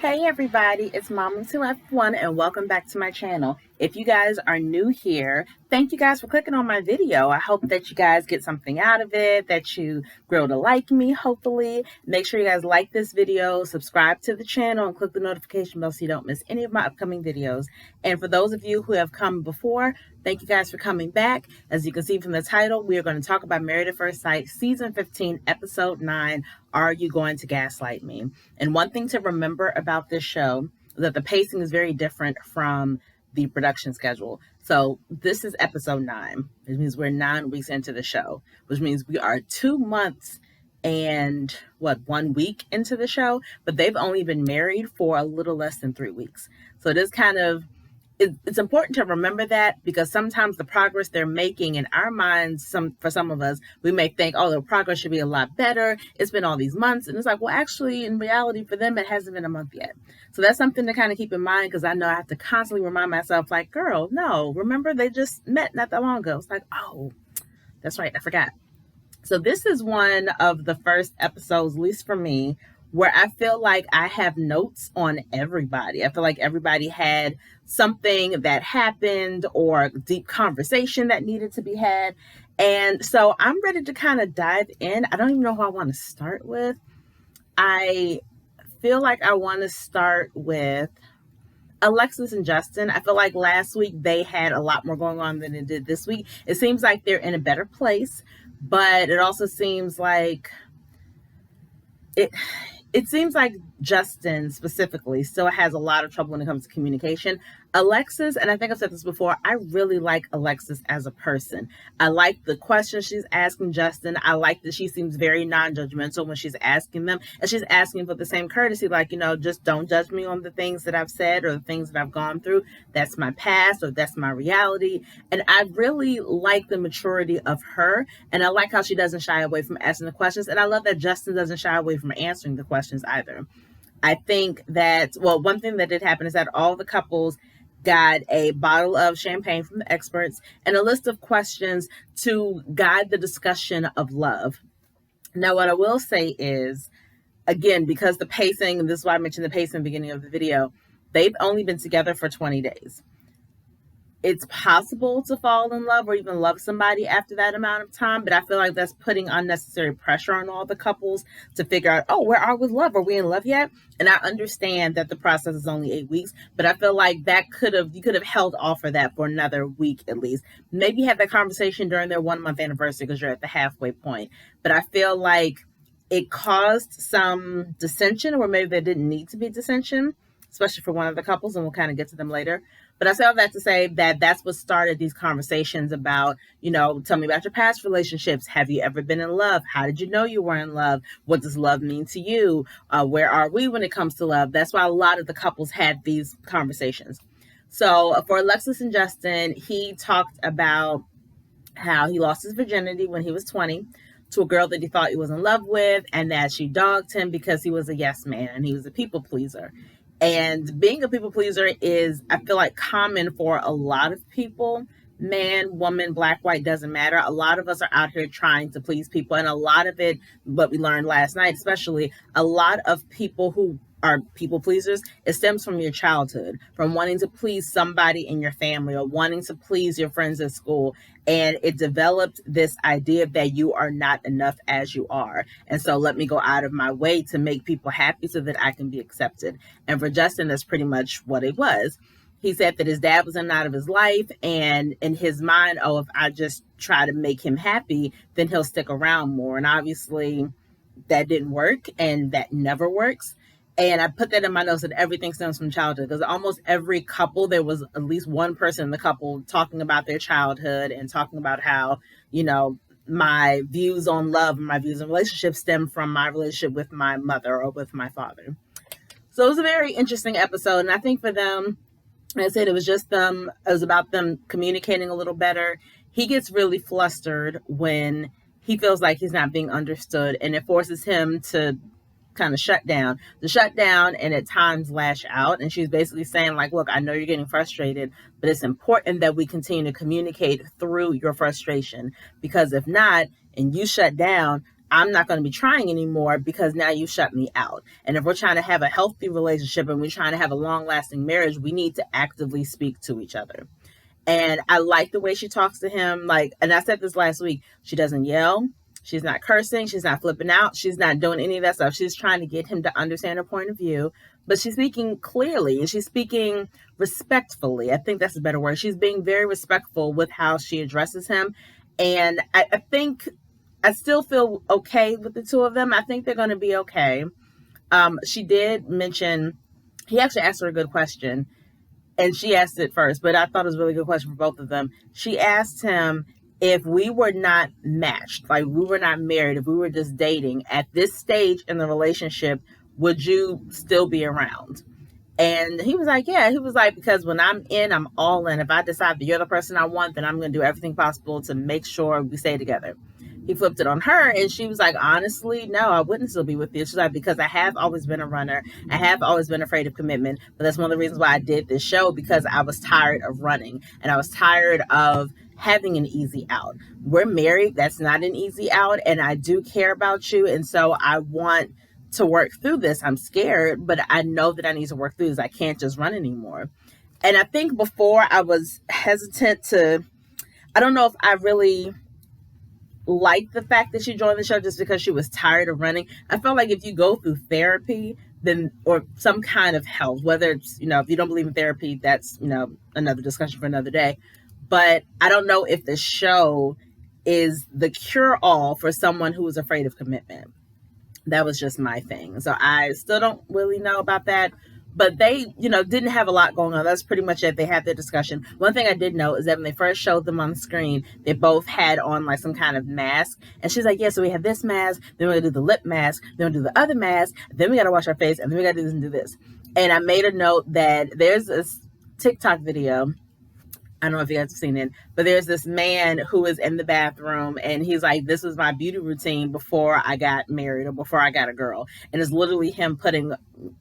Hey everybody, it's Mama2F1 and welcome back to my channel. If you guys are new here, thank you guys for clicking on my video. I hope that you guys get something out of it, that you grow to like me, hopefully. Make sure you guys like this video, subscribe to the channel, and click the notification bell so you don't miss any of my upcoming videos. And for those of you who have come before, thank you guys for coming back. As you can see from the title, we are going to talk about Married at First Sight, Season 15, Episode 9, Are You Going to Gaslight Me? And one thing to remember about this show is that the pacing is very different from the production schedule. So this is episode 9, which means we're 9 weeks into the show, which means we are 2 months and 1 week into the show, but they've only been married for a little less than 3 weeks. So it is kind of, it's important to remember that, because sometimes the progress they're making in our minds, for some of us, we may think, oh, the progress should be a lot better. It's been all these months. And it's like, well, actually, in reality, for them, it hasn't been a month yet. So that's something to kind of keep in mind, because I know I have to constantly remind myself, like, girl, no, remember they just met not that long ago. It's like, oh, that's right, I forgot. So this is one of the first episodes, at least for me, where I feel like I have notes on everybody. I feel like everybody had something that happened or deep conversation that needed to be had. And so I'm ready to kind of dive in. I don't even know who I want to start with. I feel like I want to start with Alexis and Justin. I feel like last week they had a lot more going on than it did this week. It seems like they're in a better place, but it also seems like it seems like Justin specifically still has a lot of trouble when it comes to communication. Alexis, and I think I've said this before, I really like Alexis as a person. I like the questions she's asking Justin. I like that she seems very non-judgmental when she's asking them. And she's asking for the same courtesy, like, just don't judge me on the things that I've said or the things that I've gone through. That's my past or that's my reality. And I really like the maturity of her. And I like how she doesn't shy away from asking the questions. And I love that Justin doesn't shy away from answering the questions either. I think that, one thing that did happen is that all the couples got a bottle of champagne from the experts and a list of questions to guide the discussion of love. Now, what I will say is, again, because the pacing, and this is why I mentioned the pacing in the beginning of the video, they've only been together for 20 days. It's possible to fall in love or even love somebody after that amount of time, but I feel like that's putting unnecessary pressure on all the couples to figure out, oh, where are we with love? Are we in love yet? And I understand that the process is only 8 weeks, but I feel like you could have held off for that for another week at least. Maybe have that conversation during their 1 month anniversary because you're at the halfway point. But I feel like it caused some dissension, or maybe there didn't need to be dissension, especially for one of the couples, and we'll kind of get to them later. But I say all that to say that that's what started these conversations about, tell me about your past relationships. Have you ever been in love? How did you know you were in love? What does love mean to you? Where are we when it comes to love? That's why a lot of the couples had these conversations. So for Alexis and Justin, he talked about how he lost his virginity when he was 20 to a girl that he thought he was in love with, and that she dogged him because he was a yes man and he was a people pleaser. And being a people pleaser is, I feel like, common for a lot of people. Man, woman, black, white, doesn't matter. A lot of us are out here trying to please people. And a lot of it, what we learned last night, especially, a lot of people who are people pleasers, it stems from your childhood, from wanting to please somebody in your family or wanting to please your friends at school. And it developed this idea that you are not enough as you are. And so let me go out of my way to make people happy so that I can be accepted. And for Justin, that's pretty much what it was. He said that his dad was in and out of his life, and in his mind, oh, if I just try to make him happy, then he'll stick around more. And obviously that didn't work, and that never works. And I put that in my notes that everything stems from childhood, because almost every couple, there was at least one person in the couple talking about their childhood and talking about how, my views on love and my views on relationships stem from my relationship with my mother or with my father. So it was a very interesting episode. And I think for them, like I said, it was about them communicating a little better. He gets really flustered when he feels like he's not being understood, and it forces him to kind of shut down and at times lash out. And she's basically saying, like, look, I know you're getting frustrated, but it's important that we continue to communicate through your frustration, because if not, and you shut down, I'm not going to be trying anymore because now you shut me out. And if we're trying to have a healthy relationship and we're trying to have a long lasting marriage, we need to actively speak to each other. And I like the way she talks to him. Like, and I said this last week, she doesn't yell. She's not cursing. She's not flipping out. She's not doing any of that stuff. She's trying to get him to understand her point of view, but she's speaking clearly and she's speaking respectfully. I think that's a better word. She's being very respectful with how she addresses him. And I think I still feel okay with the two of them. I think they're going to be okay. She did mention, he actually asked her a good question. And she asked it first, but I thought it was a really good question for both of them. She asked him, if we were not matched, like we were not married, if we were just dating at this stage in the relationship, would you still be around? And he was like, yeah. He was like, because when I'm in, I'm all in. If I decide that you're the person I want, then I'm going to do everything possible to make sure we stay together. He flipped it on her and she was like, honestly, no, I wouldn't still be with you. She's like, because I have always been a runner. I have always been afraid of commitment. But that's one of the reasons why I did this show, because I was tired of running and I was tired of having an easy out. We're married. That's not an easy out. And I do care about you. And so I want to work through this. I'm scared, but I know that I need to work through this. I can't just run anymore. And I think before I was hesitant to, I don't know if I really liked the fact that she joined the show just because she was tired of running. I felt like if you go through therapy, then, or some kind of help, whether it's, if you don't believe in therapy, that's, another discussion for another day. But I don't know if the show is the cure-all for someone who is afraid of commitment. That was just my thing. So I still don't really know about that. But they, didn't have a lot going on. That's pretty much it. They had their discussion. One thing I did know is that when they first showed them on the screen, they both had on like some kind of mask. And she's like, yeah, so we have this mask, then we're going to do the lip mask, then we'll do the other mask, then we got to wash our face, and then we got to do this and do this. And I made a note that there's this TikTok video. I don't know if you guys have seen it, but there's this man who is in the bathroom and he's like, this was my beauty routine before I got married or before I got a girl. And it's literally him putting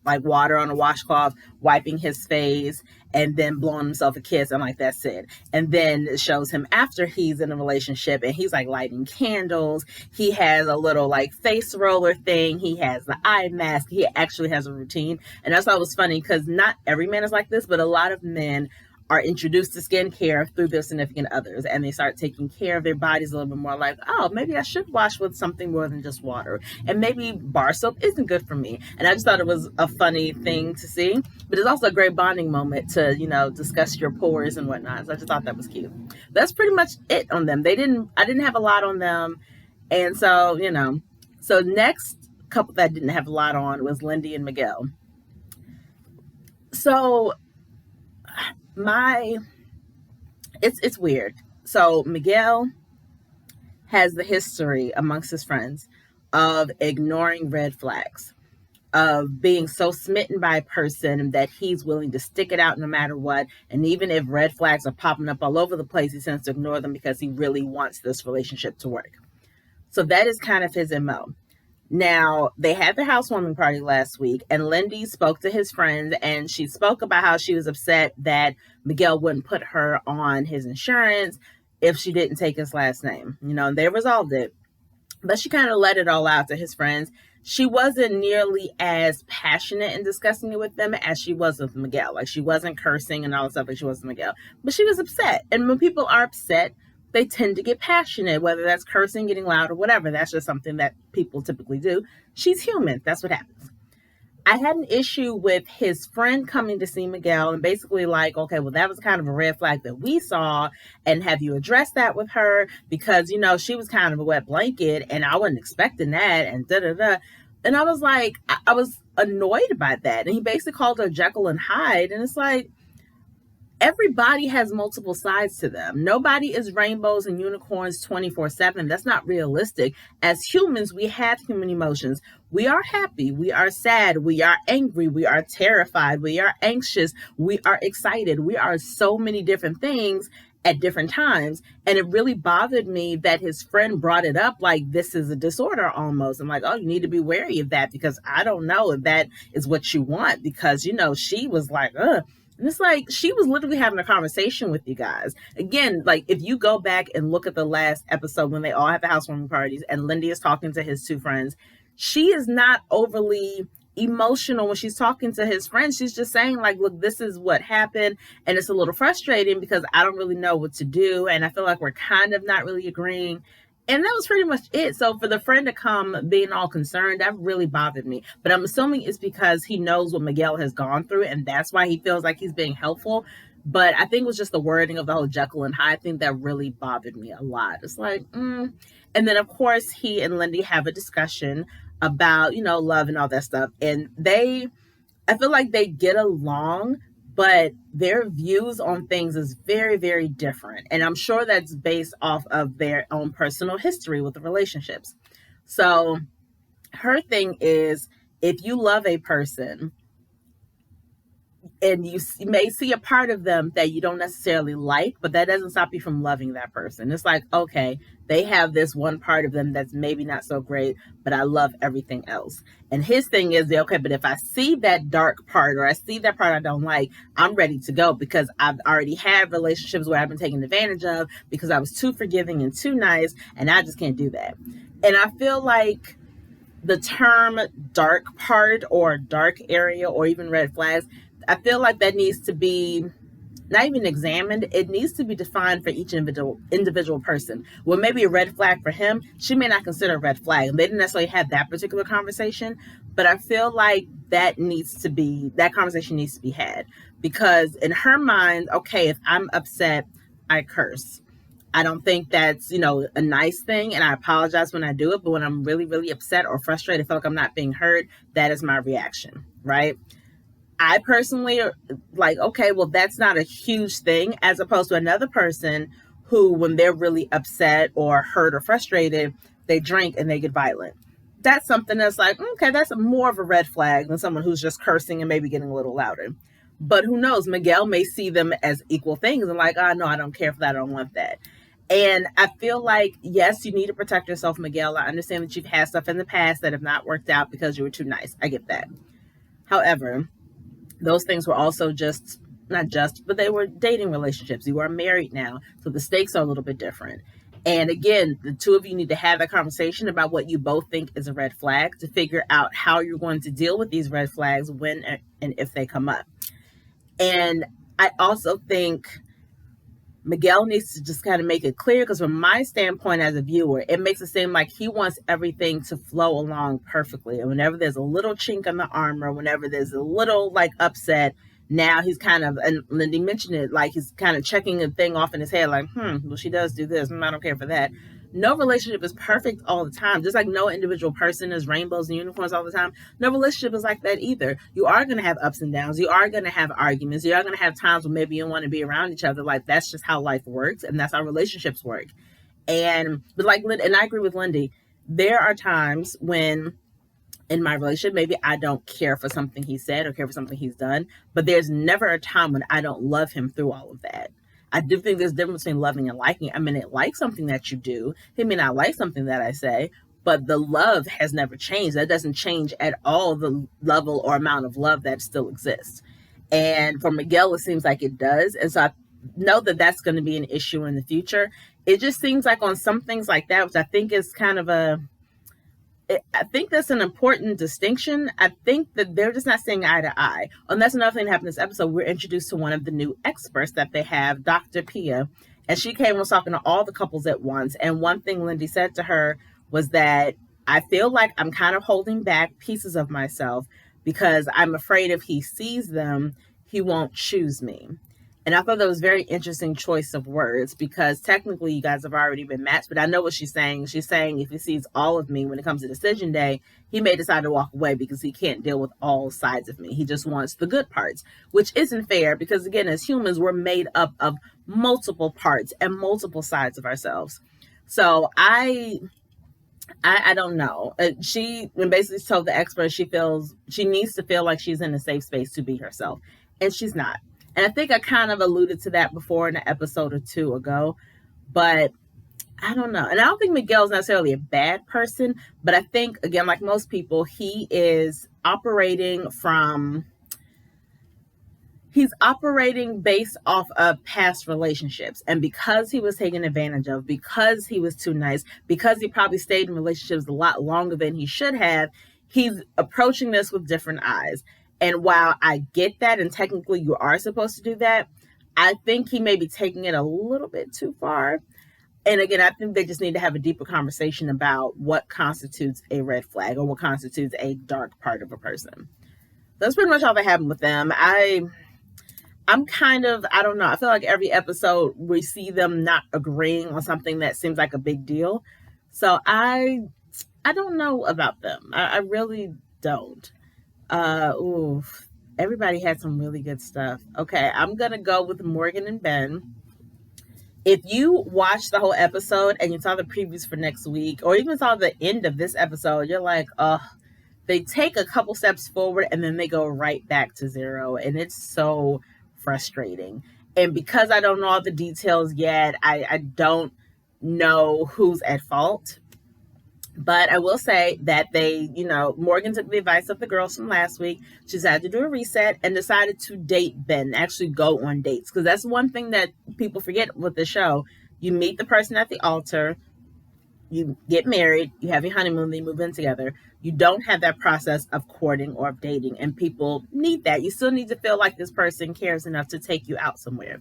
like water on a washcloth, wiping his face, and then blowing himself a kiss. And like, that's it. And then it shows him after he's in a relationship and he's like lighting candles. He has a little like face roller thing. He has the eye mask. He actually has a routine. And that's why it was funny, because not every man is like this, but a lot of men are introduced to skincare through their significant others, and they start taking care of their bodies a little bit more, like, oh, maybe I should wash with something more than just water, and maybe bar soap isn't good for me. And I just thought it was a funny thing to see, but it's also a great bonding moment to, discuss your pores and whatnot. So I just thought that was cute. That's pretty much it on them. I didn't have a lot on them. And so, so next couple that I didn't have a lot on was Lindy and Miguel. So it's weird. So Miguel has the history amongst his friends of ignoring red flags, of being so smitten by a person that he's willing to stick it out no matter what. And even if red flags are popping up all over the place, he tends to ignore them because he really wants this relationship to work. So that is kind of his MO. Now, they had the housewarming party last week, and Lindy spoke to his friends, and she spoke about how she was upset that Miguel wouldn't put her on his insurance if she didn't take his last name. And they resolved it. But she kind of let it all out to his friends. She wasn't nearly as passionate in discussing it with them as she was with Miguel. Like, she wasn't cursing and all that stuff like she was with Miguel. But she was upset. And when people are upset, they tend to get passionate, whether that's cursing, getting loud, or whatever. That's just something that people typically do. She's human. That's what happens. I had an issue with his friend coming to see Miguel and basically like, okay, well, that was kind of a red flag that we saw. And have you addressed that with her? Because, she was kind of a wet blanket and I wasn't expecting that and da-da-da. And I was like, I was annoyed by that. And he basically called her Jekyll and Hyde. And it's like, everybody has multiple sides to them. Nobody is rainbows and unicorns 24/7. That's not realistic. As humans, we have human emotions. We are happy. We are sad. We are angry. We are terrified. We are anxious. We are excited. We are so many different things at different times. And it really bothered me that his friend brought it up like this is a disorder almost. I'm like, oh, you need to be wary of that because I don't know if that is what you want because, she was like, ugh. And it's like she was literally having a conversation with you guys. Again, like if you go back and look at the last episode when they all have the housewarming parties and Lindy is talking to his two friends, she is not overly emotional when she's talking to his friends. She's just saying, like, look, this is what happened, and it's a little frustrating because I don't really know what to do, and I feel like we're kind of not really agreeing. And that was pretty much it. So for the friend to come being all concerned, that really bothered me. But I'm assuming it's because he knows what Miguel has gone through, and that's why he feels like he's being helpful. But I think it was just the wording of the whole Jekyll and Hyde thing that really bothered me a lot. It's like, And then, of course, he and Lindy have a discussion about, love and all that stuff. And I feel like they get along, but their views on things is very, very different. And I'm sure that's based off of their own personal history with the relationships. So her thing is, if you love a person and you may see a part of them that you don't necessarily like, but that doesn't stop you from loving that person. It's like, okay, they have this one part of them that's maybe not so great, but I love everything else. And his thing is, okay, but if I see that dark part or I see that part I don't like, I'm ready to go because I've already had relationships where I've been taken advantage of because I was too forgiving and too nice, and I just can't do that. And I feel like the term dark part or dark area or even red flags, I feel like that needs to be not even examined. It needs to be defined for each individual person. Well, maybe a red flag for him, she may not consider a red flag. They didn't necessarily have that particular conversation, but I feel like that conversation needs to be had because in her mind, okay, if I'm upset, I curse. I don't think that's, a nice thing. And I apologize when I do it. But when I'm really, really upset or frustrated, I feel like I'm not being heard. That is my reaction, right? I personally like, okay, well, that's not a huge thing as opposed to another person who, when they're really upset or hurt or frustrated, they drink and they get violent. That's something that's like, okay, that's more of a red flag than someone who's just cursing and maybe getting a little louder. But who knows? Miguel may see them as equal things and like, no, I don't care for that. I don't want that. And I feel like, yes, you need to protect yourself, Miguel. I understand that you've had stuff in the past that have not worked out because you were too nice. I get that. However, those things were also but they were dating relationships. You are married now, so the stakes are a little bit different. And again, the two of you need to have that conversation about what you both think is a red flag to figure out how you're going to deal with these red flags when and if they come up. And I also think Miguel needs to just kind of make it clear because from my standpoint as a viewer, it makes it seem like he wants everything to flow along perfectly. And whenever there's a little chink in the armor, whenever there's a little like upset, now he's kind of, and Lindy mentioned it, like he's kind of checking a thing off in his head like, well, she does do this. I don't care for that. No relationship is perfect all the time. Just like no individual person is rainbows and unicorns all the time. No relationship is like that either. You are going to have ups and downs. You are going to have arguments. You are going to have times when maybe you don't want to be around each other. Like that's just how life works. And that's how relationships work. And I agree with Lindy. There are times when in my relationship, maybe I don't care for something he said or care for something he's done, but there's never a time when I don't love him through all of that. I do think there's a difference between loving and liking. I mean, it likes something that you do. He may not like something that I say, but the love has never changed. That doesn't change at all the level or amount of love that still exists. And for Miguel, it seems like it does. And so I know that that's going to be an issue in the future. It just seems like on some things like that, which I think is kind of I think that's an important distinction. I think that they're just not seeing eye to eye. And that's another thing that happened in this episode. We're introduced to one of the new experts that they have, Dr. Pia. And she came and was talking to all the couples at once. And one thing Lindy said to her was that I feel like I'm kind of holding back pieces of myself because I'm afraid if he sees them, he won't choose me. And I thought that was a very interesting choice of words because technically you guys have already been matched, but I know what she's saying. She's saying if he sees all of me when it comes to decision day, he may decide to walk away because he can't deal with all sides of me. He just wants the good parts, which isn't fair because again, as humans, we're made up of multiple parts and multiple sides of ourselves. So I don't know. She basically told the expert she feels she needs to feel like she's in a safe space to be herself, and she's not. And I think I kind of alluded to that before in an episode or two ago, but I don't know. And I don't think Miguel's necessarily a bad person, but I think, again, like most people, he is operating from, he's operating based off of past relationships. And because he was taken advantage of, because he was too nice, because he probably stayed in relationships a lot longer than he should have, he's approaching this with different eyes. And while I get that, and technically you are supposed to do that, I think he may be taking it a little bit too far. And again, I think they just need to have a deeper conversation about what constitutes a red flag or what constitutes a dark part of a person. That's pretty much all that happened with them. I'm kind of, I don't know. I feel like every episode we see them not agreeing on something that seems like a big deal. So I don't know about them. I really don't. Everybody had some really good stuff. Okay, I'm gonna go with Morgan and Ben. If you watched the whole episode and you saw the previews for next week, or even saw the end of this episode, you're like, oh, they take a couple steps forward and then they go right back to zero. And it's so frustrating. And because I don't know all the details yet, I don't know who's at fault. But I will say that Morgan took the advice of the girls from last week. She decided to do a reset and decided to date Ben, actually go on dates. Because that's one thing that people forget with the show. You meet the person at the altar, you get married, you have your honeymoon, then you move in together. You don't have that process of courting or of dating. And people need that. You still need to feel like this person cares enough to take you out somewhere.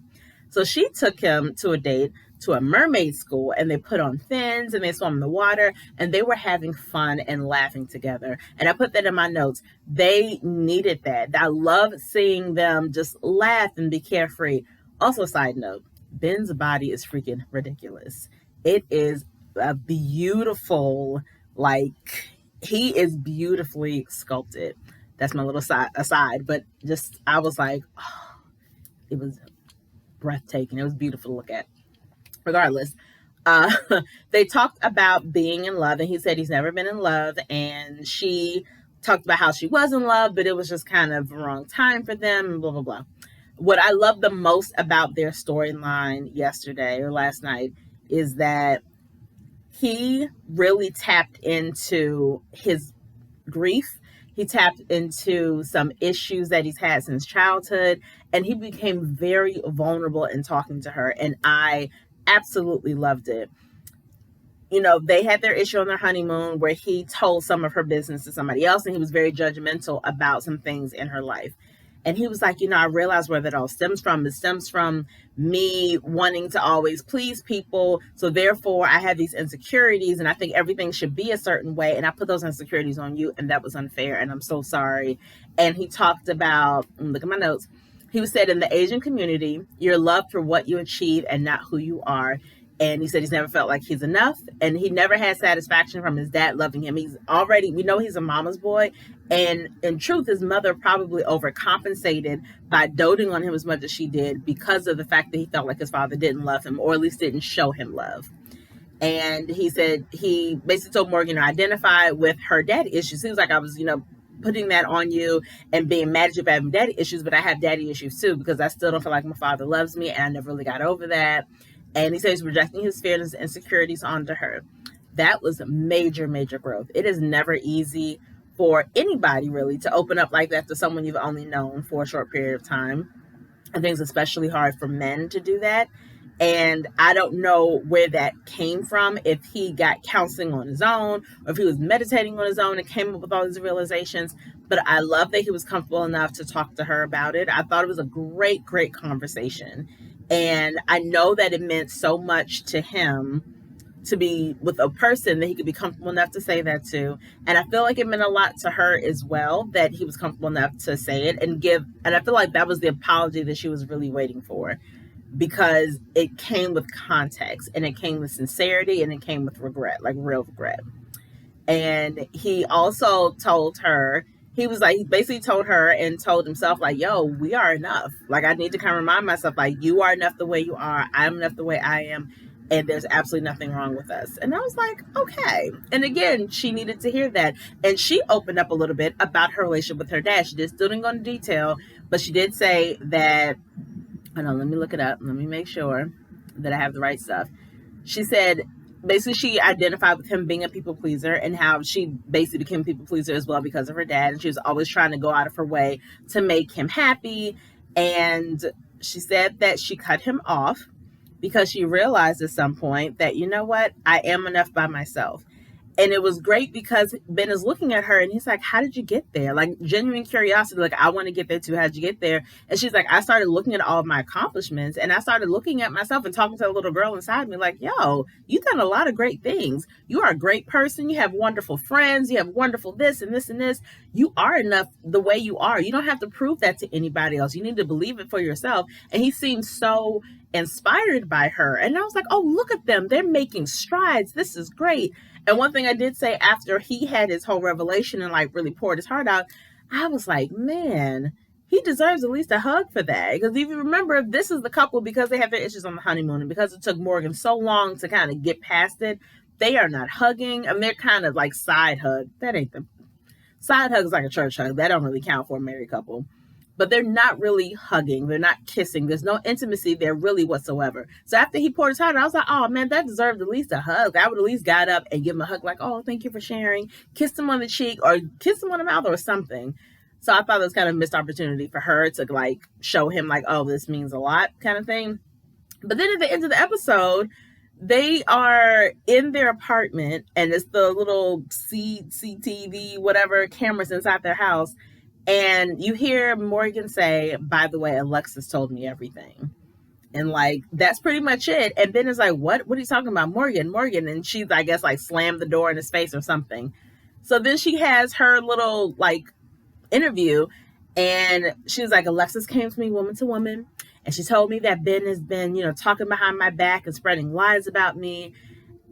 So she took him to a date to a mermaid school, and they put on fins and they swam in the water, and they were having fun and laughing together. And I put that in my notes. They needed that. I love seeing them just laugh and be carefree. Also, side note, Ben's body is freaking ridiculous. It is a beautiful, he is beautifully sculpted. That's my little aside, but just, I was like, oh, it was breathtaking. It was beautiful to look at. Regardless, they talked about being in love, and he said he's never been in love, and she talked about how she was in love, but it was just kind of the wrong time for them, and blah, blah, blah. What I love the most about their storyline yesterday or last night is that he really tapped into his grief. He tapped into some issues that he's had since childhood, and he became very vulnerable in talking to her, and I absolutely loved it. They had their issue on their honeymoon where he told some of her business to somebody else, and he was very judgmental about some things in her life. And he was like, I realize where that all stems from. It stems from me wanting to always please people. So therefore, I have these insecurities, and I think everything should be a certain way. And I put those insecurities on you, and that was unfair. And I'm so sorry. And he talked about, look at my notes. He said, in the Asian community, you're loved for what you achieve and not who you are. And he said he's never felt like he's enough, and he never had satisfaction from his dad loving him. We know he's a mama's boy, and in truth, his mother probably overcompensated by doting on him as much as she did because of the fact that he felt like his father didn't love him, or at least didn't show him love. And he said he basically told Morgan to identify with her daddy issues. Seems like I was, putting that on you and being mad at you for having daddy issues, but I have daddy issues too, because I still don't feel like my father loves me, and I never really got over that. And he says he's projecting his fears and insecurities onto her. That was major, major growth. It is never easy for anybody really to open up like that to someone you've only known for a short period of time. I think it's especially hard for men to do that. And I don't know where that came from, if he got counseling on his own, or if he was meditating on his own and came up with all these realizations. But I love that he was comfortable enough to talk to her about it. I thought it was a great, great conversation. And I know that it meant so much to him to be with a person that he could be comfortable enough to say that to. And I feel like it meant a lot to her as well, that he was comfortable enough to say it and I feel like that was the apology that she was really waiting for, because it came with context, and it came with sincerity, and it came with regret, like real regret. And he also told her, he basically told her and told himself, like, yo, we are enough. Like, I need to kind of remind myself, like, you are enough the way you are. I'm enough the way I am. And there's absolutely nothing wrong with us. And I was like, okay. And again, she needed to hear that. And she opened up a little bit about her relationship with her dad. She just still didn't go into detail, but she did say that, hold on, let me look it up. Let me make sure that I have the right stuff. She said, basically, she identified with him being a people pleaser, and how she basically became a people pleaser as well because of her dad. And she was always trying to go out of her way to make him happy. And she said that she cut him off because she realized at some point that, you know what, I am enough by myself. And it was great because Ben is looking at her and he's like, how did you get there? Like genuine curiosity, like, I want to get there too. How'd you get there? And she's like, I started looking at all of my accomplishments and I started looking at myself and talking to the little girl inside me like, yo, you've done a lot of great things. You are a great person. You have wonderful friends. You have wonderful this and this and this. You are enough the way you are. You don't have to prove that to anybody else. You need to believe it for yourself. And he seemed so inspired by her. And I was like, oh, look at them. They're making strides. This is great. And one thing I did say after he had his whole revelation and like really poured his heart out, I was like, man, he deserves at least a hug for that. Because if you remember, this is the couple, because they have their issues on the honeymoon and because it took Morgan so long to kind of get past it, they are not hugging. And they're kind of like side hug. That ain't the side hug is like a church hug. That don't really count for a married couple. But they're not really hugging. They're not kissing. There's no intimacy there really whatsoever. So after he poured his heart out, I was like, oh man, that deserved at least a hug. I would at least got up and give him a hug like, oh, thank you for sharing. Kissed him on the cheek or kissed him on the mouth or something. So I thought it was kind of a missed opportunity for her to like show him like, oh, this means a lot kind of thing. But then at the end of the episode, they are in their apartment and it's the little CCTV, whatever cameras inside their house. And you hear Morgan say, by the way, Alexis told me everything. And like, that's pretty much it. And Ben is like, what are you talking about? Morgan. And she's, I guess, like slammed the door in his face or something. So then she has her little like interview and she's like, Alexis came to me woman to woman. And she told me that Ben has been, talking behind my back and spreading lies about me.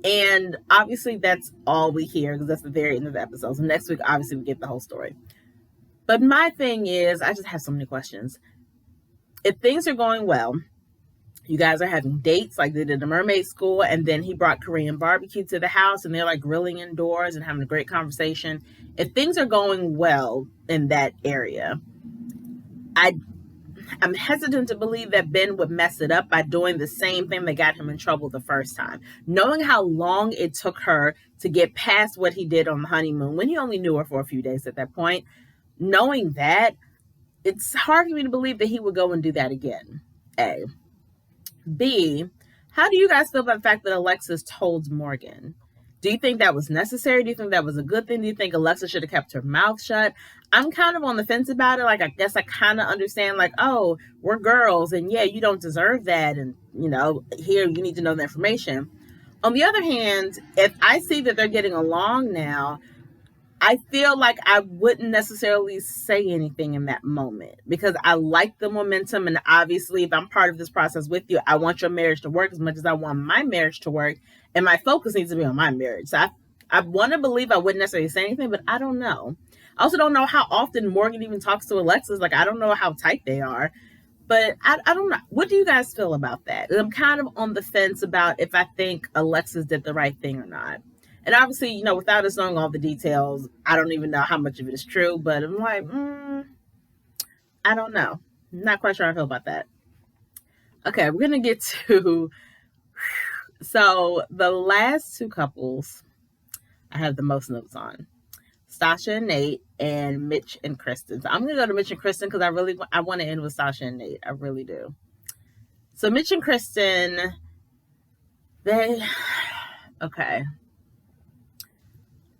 And obviously that's all we hear because that's the very end of the episode. So next week, obviously we get the whole story. But my thing is, I just have so many questions. If things are going well, you guys are having dates like they did at mermaid school, and then he brought Korean barbecue to the house and they're like grilling indoors and having a great conversation. If things are going well in that area, I'm hesitant to believe that Ben would mess it up by doing the same thing that got him in trouble the first time. Knowing how long it took her to get past what he did on the honeymoon, when he only knew her for a few days at that point, knowing that, it's hard for me to believe that he would go and do that again. A. B, how do you guys feel about the fact that Alexis told Morgan? Do you think that was necessary? Do you think that was a good thing? Do you think Alexis should have kept her mouth shut? I'm kind of on the fence about it. Like, I guess I kind of understand, like, oh, we're girls and yeah, you don't deserve that. And, here you need to know the information. On the other hand, if I see that they're getting along now, I feel like I wouldn't necessarily say anything in that moment because I like the momentum. And obviously, if I'm part of this process with you, I want your marriage to work as much as I want my marriage to work. And my focus needs to be on my marriage. So I want to believe I wouldn't necessarily say anything, but I don't know. I also don't know how often Morgan even talks to Alexis. Like, I don't know how tight they are. But I don't know. What do you guys feel about that? I'm kind of on the fence about if I think Alexis did the right thing or not. And obviously, without us knowing all the details, I don't even know how much of it is true. But I'm like, I don't know. I'm not quite sure how I feel about that. Okay, we're going to get to... So the last two couples I have the most notes on. Stasha and Nate and Mitch and Kristen. So I'm going to go to Mitch and Kristen because I want to end with Stasha and Nate. I really do. So Mitch and Kristen, okay.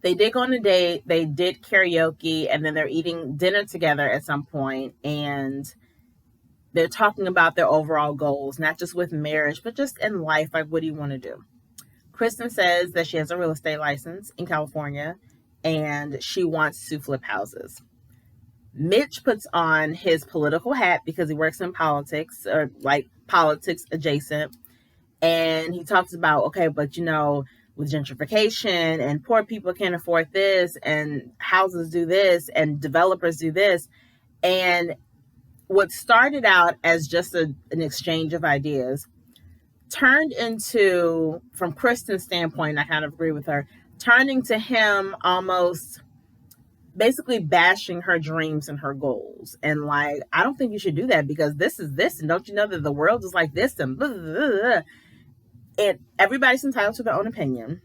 They did go on a date. They did karaoke, and then they're eating dinner together at some point, and they're talking about their overall goals, not just with marriage, but just in life. Like, what do you want to do? Kristen says that she has a real estate license in California, and she wants to flip houses. Mitch puts on his political hat because he works in politics, or like politics adjacent, and he talks about, okay, but with gentrification and poor people can't afford this and houses do this and developers do this. And what started out as just an exchange of ideas turned into, from Kristen's standpoint, I kind of agree with her, turning to him almost basically bashing her dreams and her goals. And like, I don't think you should do that because this is this. And don't you know that the world is like this? And blah, blah, blah, blah. And everybody's entitled to their own opinion.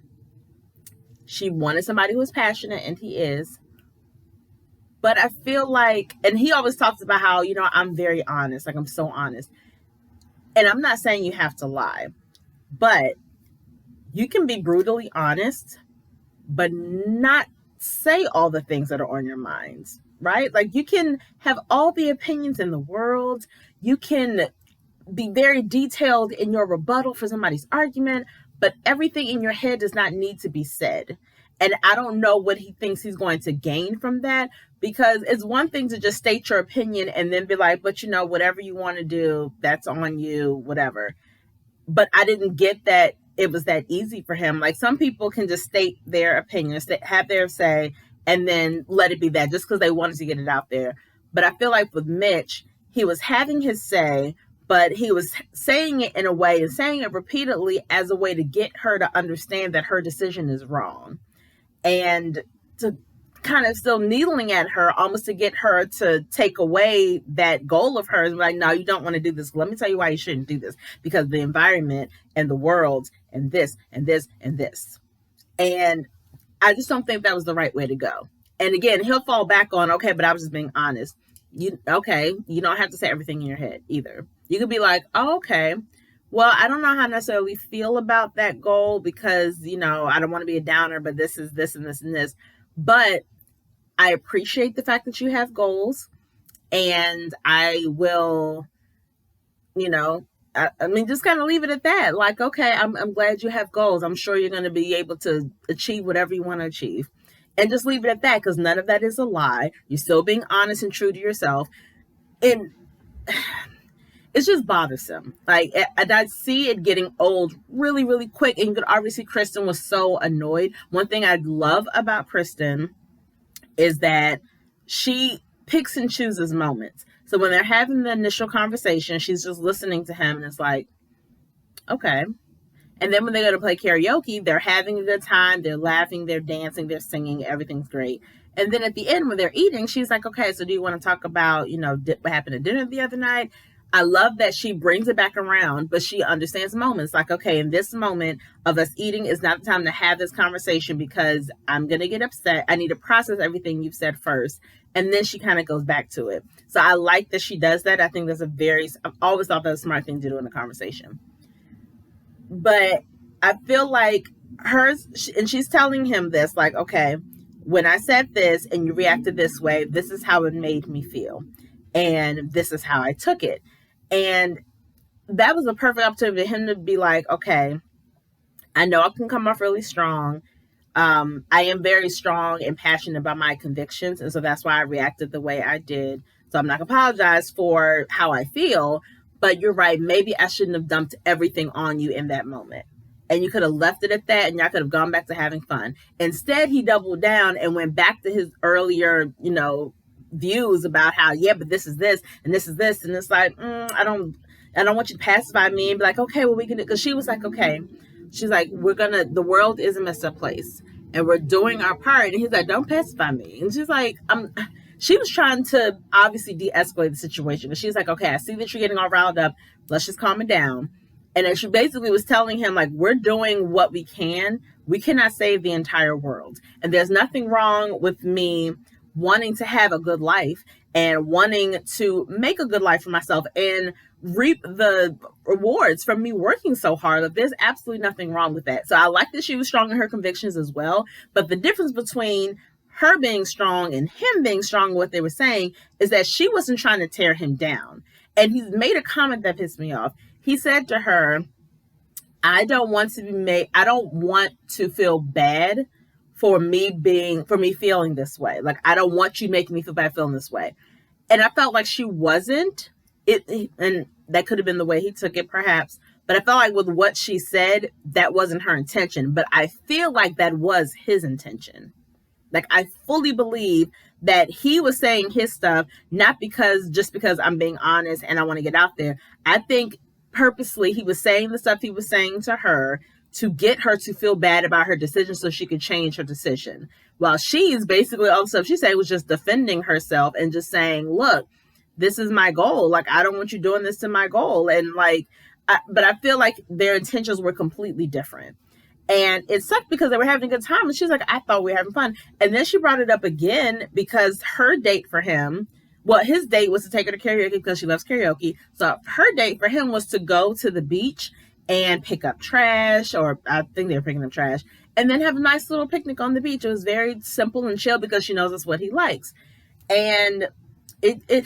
She wanted somebody who was passionate, and he is. But I feel like, and he always talks about how, I'm very honest, like I'm so honest. And I'm not saying you have to lie, but you can be brutally honest, but not say all the things that are on your minds, right? Like you can have all the opinions in the world. You can be very detailed in your rebuttal for somebody's argument, but everything in your head does not need to be said. And I don't know what he thinks he's going to gain from that, because it's one thing to just state your opinion and then be like, but whatever you want to do, that's on you, whatever. But I didn't get that it was that easy for him. Like some people can just state their opinions, have their say, and then let it be that just because they wanted to get it out there. But I feel like with Mitch, he was having his say, but he was saying it in a way and saying it repeatedly as a way to get her to understand that her decision is wrong. And to kind of still needling at her, almost to get her to take away that goal of hers. Like, no, you don't want to do this. Let me tell you why you shouldn't do this. Because the environment and the world and this and this and this. And I just don't think that was the right way to go. And again, he'll fall back on, okay, but I was just being honest. You don't have to say everything in your head either. You could be like, oh, okay, well, I don't know how I necessarily feel about that goal because, I don't want to be a downer, but this is this and this and this. But I appreciate the fact that you have goals, and I will, just kind of leave it at that. Like, okay, I'm glad you have goals. I'm sure you're going to be able to achieve whatever you want to achieve. And just leave it at that, because none of that is a lie. You're still being honest and true to yourself. And it's just bothersome. Like, I see it getting old really, really quick. And you could obviously, Kristen was so annoyed. One thing I love about Kristen is that she picks and chooses moments. So when they're having the initial conversation, she's just listening to him and it's like, okay. And then when they go to play karaoke, they're having a good time. They're laughing, they're dancing, they're singing. Everything's great. And then at the end, when they're eating, she's like, okay, so do you want to talk about, what happened at dinner the other night? I love that she brings it back around, but she understands moments. Like, okay, in this moment of us eating is not the time to have this conversation because I'm going to get upset. I need to process everything you've said first. And then she kind of goes back to it. So I like that she does that. I think that's I've always thought that's a smart thing to do in a conversation. But I feel like and she's telling him this, like, okay, when I said this and you reacted this way, this is how it made me feel. And this is how I took it. And that was a perfect opportunity for him to be like, okay, I know I can come off really strong. I am very strong and passionate about my convictions. And so that's why I reacted the way I did. So I'm not going to apologize for how I feel. But you're right. Maybe I shouldn't have dumped everything on you in that moment. And you could have left it at that and y'all could have gone back to having fun. Instead, he doubled down and went back to his earlier, views about how, yeah, but this is this and this is this. And it's like, I don't want you to pacify me and be like, okay, well, we can do, because she was like, okay. She's like, the world is a messed up place and we're doing our part. And he's like, don't pacify me. And she's like, she was trying to obviously de-escalate the situation. And she's like, okay, I see that you're getting all riled up. Let's just calm it down. And then she basically was telling him, like, we're doing what we can. We cannot save the entire world. And there's nothing wrong with me wanting to have a good life and wanting to make a good life for myself and reap the rewards from me working so hard. Like, there's absolutely nothing wrong with that. So I like that she was strong in her convictions as well. But the difference between her being strong and him being strong in what they were saying is that she wasn't trying to tear him down. And he made a comment that pissed me off. He said to her, I don't want to feel bad for me feeling this way. Like, I don't want you making me feel bad feeling this way. And I felt like she wasn't. And that could have been the way he took it, perhaps. But I felt like with what she said, that wasn't her intention. But I feel like that was his intention. Like, I fully believe that he was saying his stuff, not just because I'm being honest and I want to get out there. I think purposely he was saying the stuff he was saying to her to get her to feel bad about her decision so she could change her decision. While she's basically, all the stuff she's saying was just defending herself and just saying, look, this is my goal. Like, I don't want you doing this to my goal. And but I feel like their intentions were completely different. And it sucked because they were having a good time. And she's like, I thought we were having fun. And then she brought it up again because her date for him, well, his date was to take her to karaoke because she loves karaoke. So her date for him was to go to the beach and pick up trash, or I think they were picking up trash, and then have a nice little picnic on the beach. It was very simple and chill because she knows that's what he likes. And it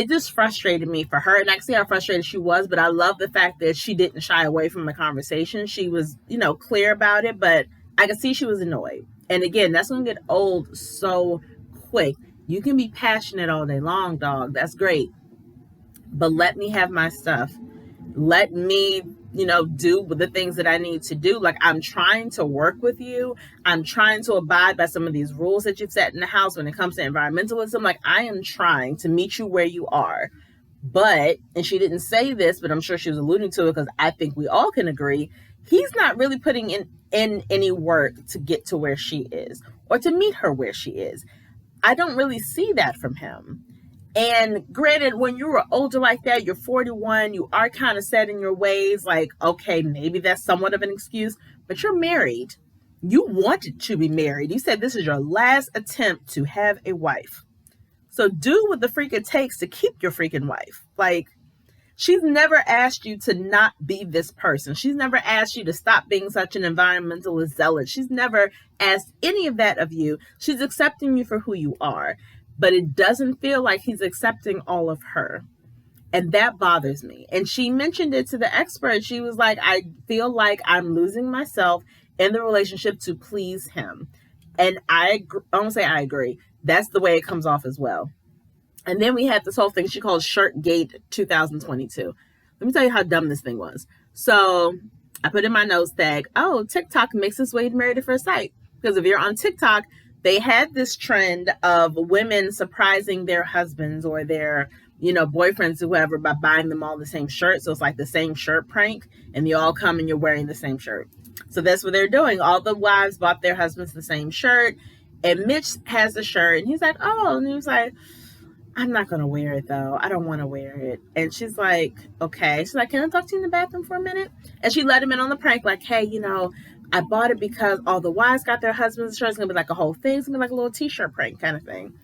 just frustrated me for her. And I can see how frustrated she was, but I love the fact that she didn't shy away from the conversation. She was, clear about it, but I could see she was annoyed. And again, that's going to get old so quick. You can be passionate all day long, dog. That's great. But let me have my stuff. Let me, do the things that I need to do. Like, I'm trying to work with you. I'm trying to abide by some of these rules that you've set in the house when it comes to environmentalism. Like, I am trying to meet you where you are. But, and she didn't say this, but I'm sure she was alluding to it because I think we all can agree, he's not really putting in any work to get to where she is or to meet her where she is. I don't really see that from him. And granted, when you were older like that, you're 41, you are kind of set in your ways. Like, okay, maybe that's somewhat of an excuse, but you're married. You wanted to be married. You said this is your last attempt to have a wife. So do what the freak it takes to keep your freaking wife. Like, she's never asked you to not be this person. She's never asked you to stop being such an environmentalist zealot. She's never asked any of that of you. She's accepting you for who you are. But it doesn't feel like he's accepting all of her. And that bothers me. And she mentioned it to the expert. She was like, I feel like I'm losing myself in the relationship to please him. And I don't say I agree. That's the way it comes off as well. And then we had this whole thing she called Shirtgate 2022. Let me tell you how dumb this thing was. So I put in my notes tag, TikTok makes its way to Married at First Sight. Because if you're on TikTok, they had this trend of women surprising their husbands or their, boyfriends, whoever, by buying them all the same shirt. So it's like the same shirt prank, and you all come and you're wearing the same shirt. So that's what they're doing. All the wives bought their husbands the same shirt, and Mitch has the shirt, and he's like, and he was like, I'm not going to wear it though. I don't want to wear it. And she's like, okay. She's like, can I talk to you in the bathroom for a minute? And she let him in on the prank, like, hey, I bought it because all the wives got their husbands' shirts. It's going to be like a whole thing. It's going to be like a little t-shirt prank kind of thing.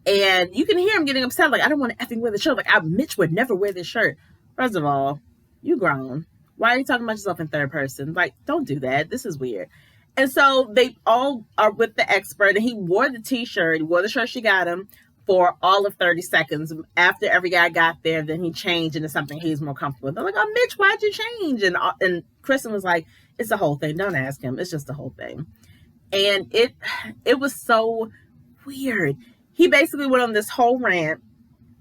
And you can hear him getting upset. Like, I don't want to effing wear the shirt. Like, Mitch would never wear this shirt. First of all, you grown. Why are you talking about yourself in third person? Like, don't do that. This is weird. And so they all are with the expert. And he wore the t-shirt. He wore the shirt she got him for all of 30 seconds. After every guy got there, then he changed into something he's more comfortable with. They're like, Mitch, why'd you change? And Kristen was like, it's the whole thing. Don't ask him. It's just the whole thing. And it was so weird. He basically went on this whole rant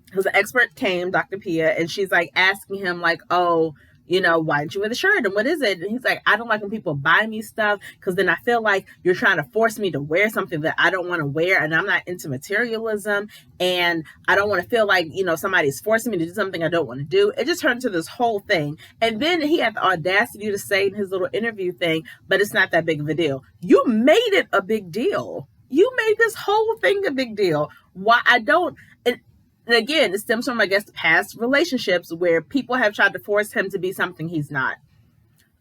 because the expert came, Dr. Pia, and she's like asking him like, why didn't you wear the shirt? And what is it? And he's like, I don't like when people buy me stuff because then I feel like you're trying to force me to wear something that I don't want to wear. And I'm not into materialism. And I don't want to feel like, somebody's forcing me to do something I don't want to do. It just turned into this whole thing. And then he had the audacity to say in his little interview thing, but it's not that big of a deal. You made it a big deal. You made this whole thing a big deal. Why I don't... And again, it stems from, I guess, past relationships where people have tried to force him to be something he's not.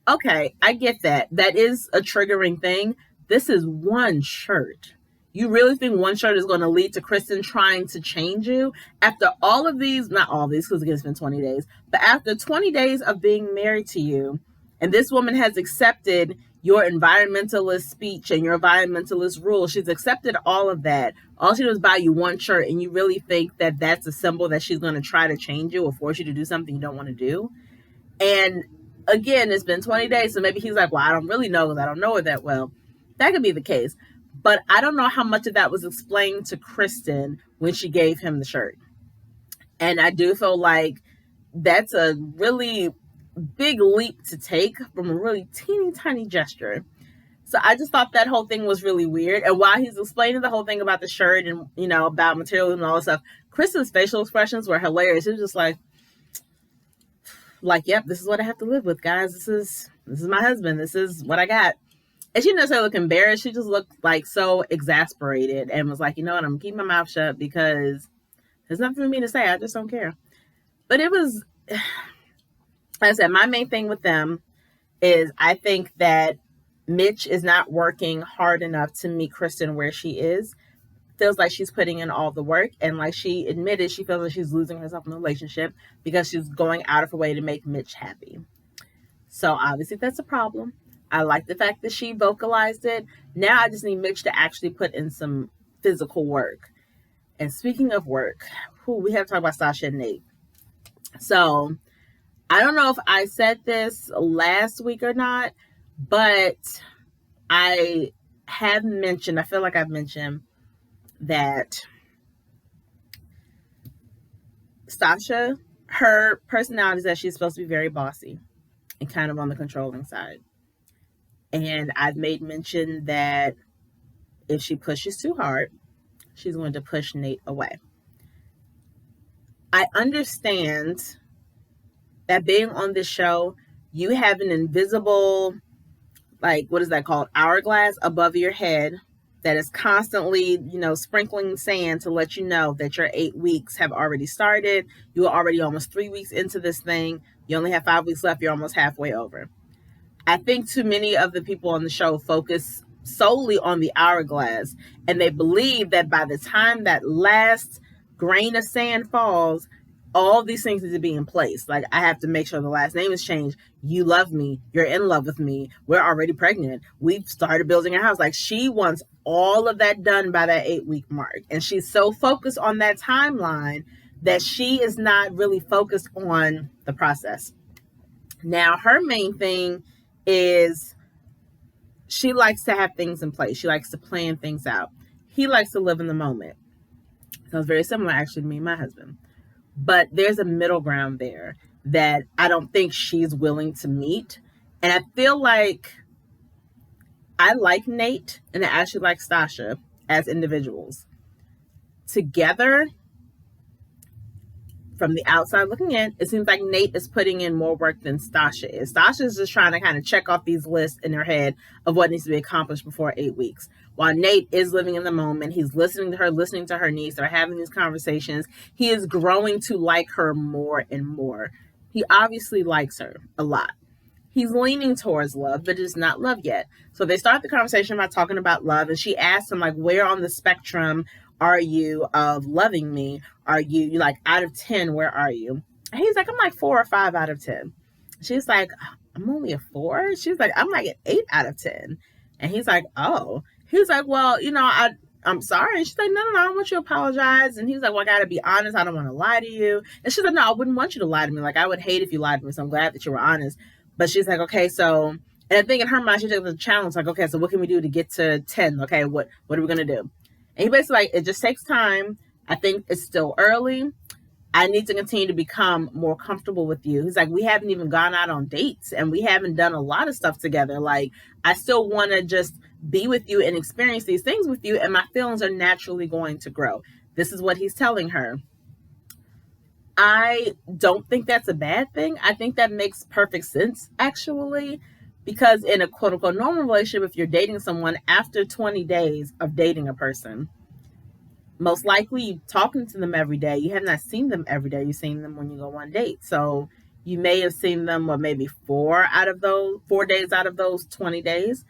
Okay, I get that. That is a triggering thing. This is one shirt. You really think one shirt is going to lead to Kristen trying to change you? After all of these, not all of these, because it's been 20 days, but after 20 days of being married to you, and this woman has accepted your environmentalist speech and your environmentalist rules. She's accepted all of that. All she did was buy you one shirt, and you really think that that's a symbol that she's going to try to change you or force you to do something you don't want to do? And again, it's been 20 days, so maybe he's like, well, I don't really know because I don't know her that well. That could be the case. But I don't know how much of that was explained to Kristen when she gave him the shirt. And I do feel like that's a really big leap to take from a really teeny tiny gesture. So I just thought that whole thing was really weird. And while he's explaining the whole thing about the shirt and, about material and all that stuff, Kristen's facial expressions were hilarious. It was just like, yep, this is what I have to live with, guys. This is my husband. This is what I got. And she didn't necessarily look embarrassed. She just looked like so exasperated and was like, you know what, I'm keeping my mouth shut because there's nothing for me to say. I just don't care. But it was, like I said, my main thing with them is I think that Mitch is not working hard enough to meet Kristen where she is. Feels like she's putting in all the work, and like she admitted, she feels like she's losing herself in the relationship because she's going out of her way to make Mitch happy. So obviously that's a problem. I like the fact that she vocalized it. Now I just need Mitch to actually put in some physical work. And speaking of work, we have to talk about Sasha and Nate. So I don't know if I said this last week or not, but I have mentioned, I feel like I've mentioned that Sasha, her personality is that she's supposed to be very bossy and kind of on the controlling side. And I've made mention that if she pushes too hard, she's going to push Nate away. I understand that being on this show, you have an invisible, like, what is that called? Hourglass above your head that is constantly, sprinkling sand to let you know that your 8 weeks have already started. You are already almost 3 weeks into this thing. You only have 5 weeks left. You're almost halfway over. I think too many of the people on the show focus solely on the hourglass, and they believe that by the time that last grain of sand falls, all these things need to be in place. Like, I have to make sure the last name is changed. You love me. You're in love with me. We're already pregnant. We've started building a house. Like, she wants all of that done by that 8-week mark. And she's so focused on that timeline that she is not really focused on the process. Now, her main thing is she likes to have things in place. She likes to plan things out. He likes to live in the moment. Sounds very similar, actually, to me and my husband. But there's a middle ground there that I don't think she's willing to meet. And I feel like I like Nate and I actually like Stasha as individuals. Together, from the outside looking in, it seems like Nate is putting in more work than Stasha is. Stasha is just trying to kind of check off these lists in her head of what needs to be accomplished before 8 weeks. While Nate is living in the moment, he's listening to her needs. They're having these conversations. He is growing to like her more and more. He obviously likes her a lot. He's leaning towards love, but it's not love yet. So they start the conversation by talking about love, and she asks him, like, where on the spectrum are you of loving me? Are you like out of 10? Where are you? And he's like, I'm like 4 or 5 out of 10. She's like, I'm only a 4. She's like, I'm like an 8 out of 10. And he's like, oh. He's like, well, I'm sorry. And she's like, no, I don't want you to apologize. And he's like, well, I got to be honest. I don't want to lie to you. And she's like, no, I wouldn't want you to lie to me. Like, I would hate if you lied to me. So I'm glad that you were honest. But she's like, okay, so, and I think in her mind, she took the challenge, like, okay, so what can we do to get to 10? Okay, what are we going to do? And he basically like, it just takes time. I think it's still early. I need to continue to become more comfortable with you. He's like, we haven't even gone out on dates and we haven't done a lot of stuff together. Like, I still want to just be with you and experience these things with you. And my feelings are naturally going to grow. This is what he's telling her. I don't think that's a bad thing. I think that makes perfect sense, actually, because in a quote unquote normal relationship, if you're dating someone after 20 days of dating a person, most likely you're talking to them every day. You have not seen them every day. You've seen them when you go on dates. So you may have seen them, maybe 4 days out of those 20 days.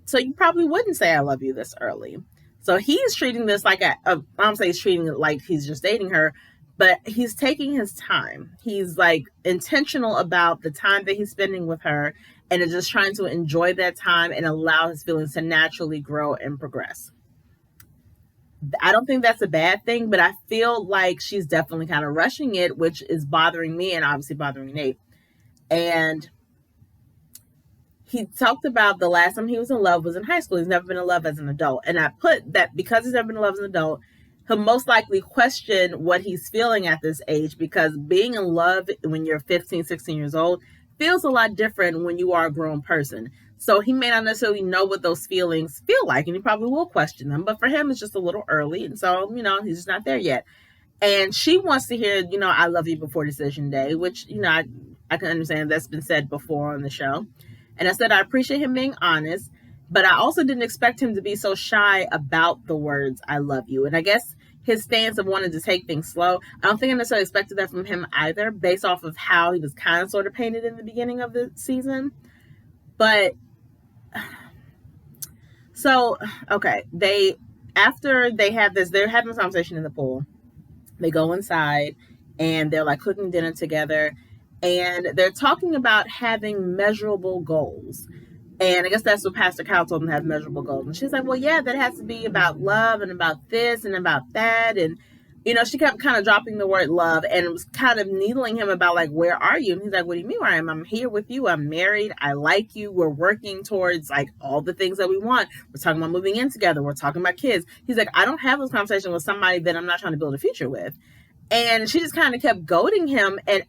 So you probably wouldn't say I love you this early. So he's treating this like I don't say he's treating it like he's just dating her, but he's taking his time. He's like intentional about the time that he's spending with her and is just trying to enjoy that time and allow his feelings to naturally grow and progress. I don't think that's a bad thing, but I feel like she's definitely kind of rushing it, which is bothering me and obviously bothering Nate. And he talked about the last time he was in love was in high school. He's never been in love as an adult. And I put that because he's never been in love as an adult, he'll most likely question what he's feeling at this age, because being in love when you're 15, 16 years old feels a lot different when you are a grown person. So he may not necessarily know what those feelings feel like, and he probably will question them. But for him, it's just a little early. And so, he's just not there yet. And she wants to hear, I love you before decision day, which, I can understand that's been said before on the show. And I said, I appreciate him being honest, but I also didn't expect him to be so shy about the words, I love you. And I guess his stance of wanting to take things slow, I don't think I necessarily expected that from him either, based off of how he was kind of sort of painted in the beginning of the season. But so, okay, after they have this, they're having a conversation in the pool. They go inside and they're like cooking dinner together, and they're talking about having measurable goals. And I guess that's what Pastor Kyle told them, to have measurable goals. And she's like, well, yeah, that has to be about love and about this and about that. And, she kept kind of dropping the word love and was kind of needling him about, like, where are you? And he's like, what do you mean where I am? I'm here with you. I'm married. I like you. We're working towards, like, all the things that we want. We're talking about moving in together. We're talking about kids. He's like, I don't have this conversation with somebody that I'm not trying to build a future with. And she just kind of kept goading him. And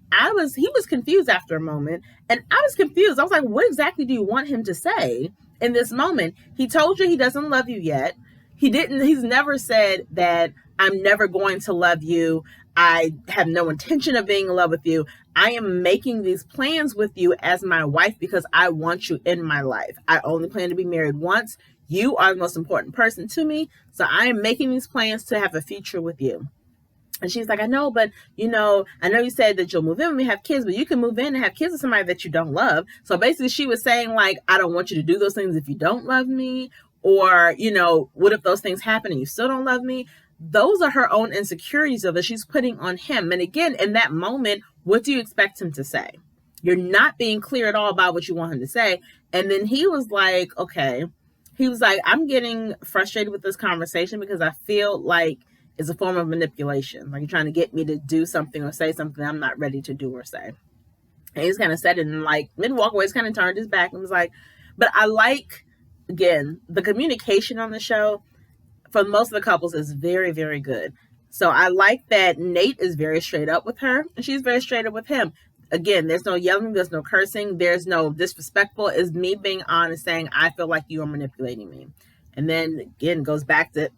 he was confused after a moment. And I was confused. I was like, what exactly do you want him to say in this moment? He told you he doesn't love you yet. He's never said that I'm never going to love you. I have no intention of being in love with you. I am making these plans with you as my wife because I want you in my life. I only plan to be married once. You are the most important person to me. So I am making these plans to have a future with you. And she's like, I know, but I know you said that you'll move in when we have kids, but you can move in and have kids with somebody that you don't love. So basically she was saying, like, I don't want you to do those things if you don't love me. Or, what if those things happen and you still don't love me? Those are her own insecurities that she's putting on him. And again, in that moment, what do you expect him to say? You're not being clear at all about what you want him to say. And then he was like, okay. He was like, I'm getting frustrated with this conversation because I feel like it's a form of manipulation. Like, you're trying to get me to do something or say something I'm not ready to do or say. And he's kind of said it, and like mid-walk away, he's kind of turned his back and was like, but I like, again, the communication on the show for most of the couples is very, very good. So I like that Nate is very straight up with her and she's very straight up with him. Again, there's no yelling, there's no cursing, there's no disrespectful. It's me being honest, saying, I feel like you are manipulating me. And then again, goes back to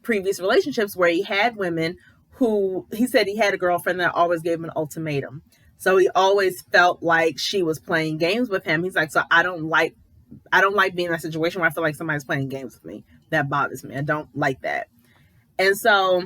previous relationships where he had women who he said he had a girlfriend that always gave him an ultimatum. So he always felt like she was playing games with him. He's like, so I don't like being in that situation where I feel like somebody's playing games with me. That bothers me. I don't like that. And so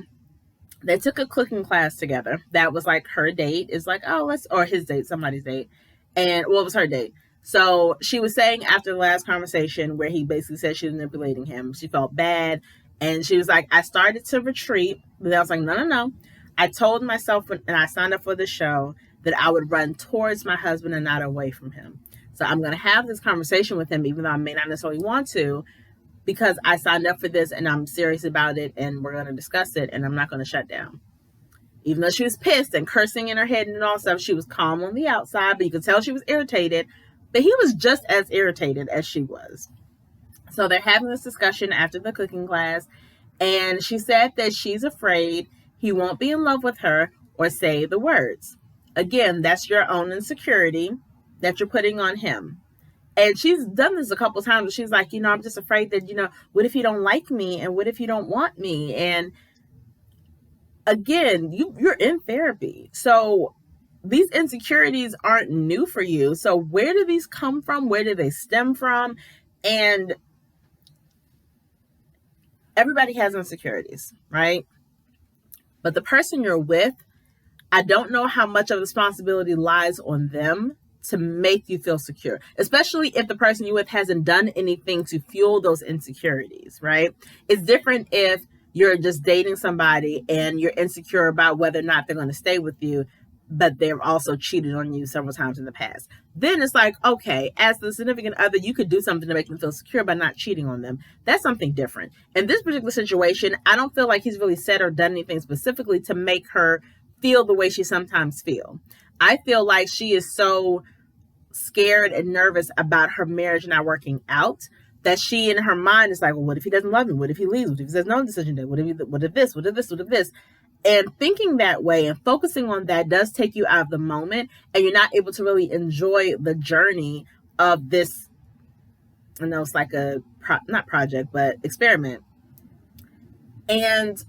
they took a cooking class together. That was like her date. It's like, or his date, somebody's date. And it was her date. So she was saying after the last conversation where he basically said she was manipulating him, she felt bad. And she was like, I started to retreat. But I was like, no. I told myself when I signed up for the show that I would run towards my husband and not away from him. So I'm going to have this conversation with him, even though I may not necessarily want to, because I signed up for this and I'm serious about it and we're going to discuss it and I'm not going to shut down. Even though she was pissed and cursing in her head and all stuff, she was calm on the outside, but you could tell she was irritated. But he was just as irritated as she was. So they're having this discussion after the cooking class. And she said that she's afraid he won't be in love with her or say the words. Again, that's your own insecurity that you're putting on him. And she's done this a couple times. But she's like, I'm just afraid that, what if you don't like me? And what if you don't want me? And again, you're in therapy. So these insecurities aren't new for you. So where do these come from? Where do they stem from? And everybody has insecurities, right? But the person you're with, I don't know how much of the responsibility lies on them to make you feel secure, especially if the person you're with hasn't done anything to fuel those insecurities, right? It's different if you're just dating somebody and you're insecure about whether or not they're going to stay with you, but they've also cheated on you several times in the past. Then it's like, okay, as the significant other, you could do something to make them feel secure by not cheating on them. That's something different. In this particular situation, I don't feel like he's really said or done anything specifically to make her feel the way she sometimes feels. I feel like she is so scared and nervous about her marriage not working out that she in her mind is like, well, what if he doesn't love me? What if he leaves? What if he says no decision day? What if this? What if this? What if this? And thinking that way and focusing on that does take you out of the moment, and you're not able to really enjoy the journey of this. I know it's like a not project, but experiment. And